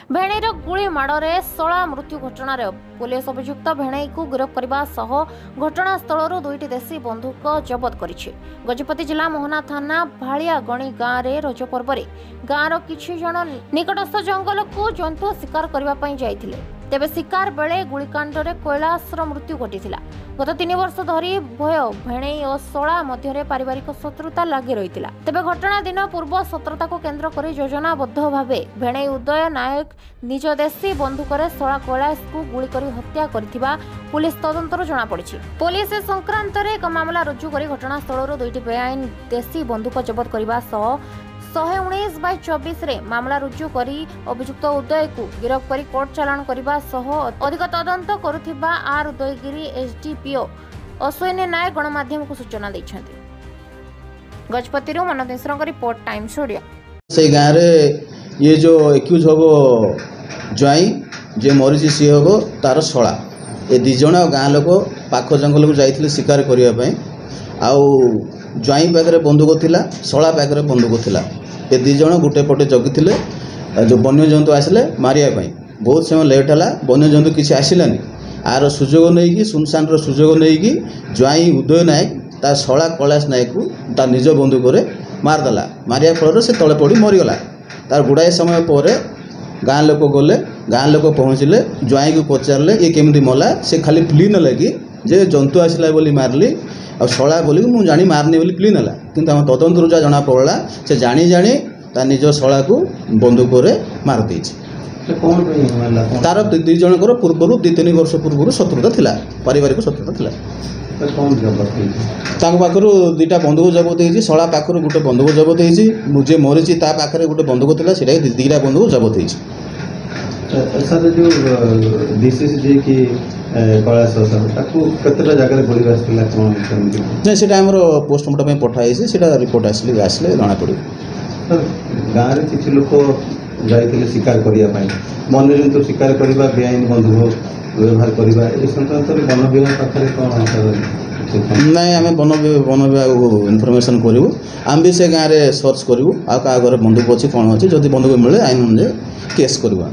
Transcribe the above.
भेणईर गुली माड़े शला मृत्यु घटन पुलिस अभियुक्त भेणई को गिरफ्त करने घटनास्थल दुईटी देशी बंदूक जबत कर गजपति जिला मोहना थाना भालियागणी गाँव में रज पर्व गाँवर किछि जन निकटस्थ जंगल को जंतु शिकार करने जाइथिले तेबे शिकार बेले गुलिकांड में कैलाशर मृत्यु घटी गत 3 वर्ष धरी भय भेणई और शला मध्य पारिवारिक शत्रुता लगी रही तेबे घटना दिन पूर्व सतर्कता को केन्द्र कर योजनाबद्ध भाव भेणई उदय नायक निज देशी बंधुक शला कैलाश को गुली कर हत्या करथिबा पुलिस तदंतर जना पड़ी। पुलिस संक्रांत में एक मामला रुजु कर घटनास्थल दुईटी बेआईन देशी बंधुक जबत करने 119/24 रे मामला रुजु करी अभियुक्त उदय को गिरफ्त कर कोर्ट चालाण करने अधिक तदंत करुथिबा आर उदयगिरी एसडीपीओ अश्विनी नायक गणमाध्यम को सूचना दैछन्ति। गजपति मनोज मिश्र की रिपोर्ट टाइम्स ओडिया। से गाँव रे ये जो एक्यूज हम ज्वाई जे मरीज सी हम तार शला ए दी जण गाँ लोक पाख जंगल को जाइथिले शिकार करने आउ ज्वाई पाखे बंदूक थिला शला पाखे बंदूक थिला ए दी जण गोटे पटे जगिथिले जो वन्य जंतु आसिले मारिया बहुत समय लेट है वन्य जंतु किसी आसिलानी आर सुजोग नहीं सुनसान सुजोग नहीं ज्वाई उदय नायक ता शला कैलाश नायक को तार निज बंदूक मारदेला मारिया फल से तले पड़ी मरीगला तार गुड़ाए समय पर गाँ लोक गले गाँ लोक पहुँचले ज्वाई को पचारे ये केमती मला से खाली प्ली ना कि जे जंतु आसला बोली मारली आ शला बोली मुझे जानी मारनी बोली प्ली ना कि तदंतर जहाँ जना पड़ा से जानी जानी ता निज शला को बंदूक मारदे तार दी जनकर पूर्व 2-3 वर्ष पूर्व शत्रुता थिला पारिवारिक शत्रुता थिला पाखर 2टा बंदूक जबत होती शला पाखर गोटे बंदूक जबत होती जे मरीची ता पाखे गोटे बंदूक थिला सेटा 2टा बंदूक जबत होती। सर जो डिसीज जे कि कैलाश केतटा जगह गोली आसला नहीं से पोस्टमार्टम पठाई से रिपोर्ट आसले जना पड़े। गाँव में किसी लोक जाइए शिकार करने वन्य जंतु शिकार करने बेआईन बंधुक व्यवहार करने ए संक्रांत वन विभाग पाखे कौन नहीं आम वन विभाग इनफर्मेशन करूँ आम भी से गाँव में सर्च करूँ आ घर बंदूक अच्छी कौन अच्छी जब बंदूक मिले आईन अनुसार केस करवा।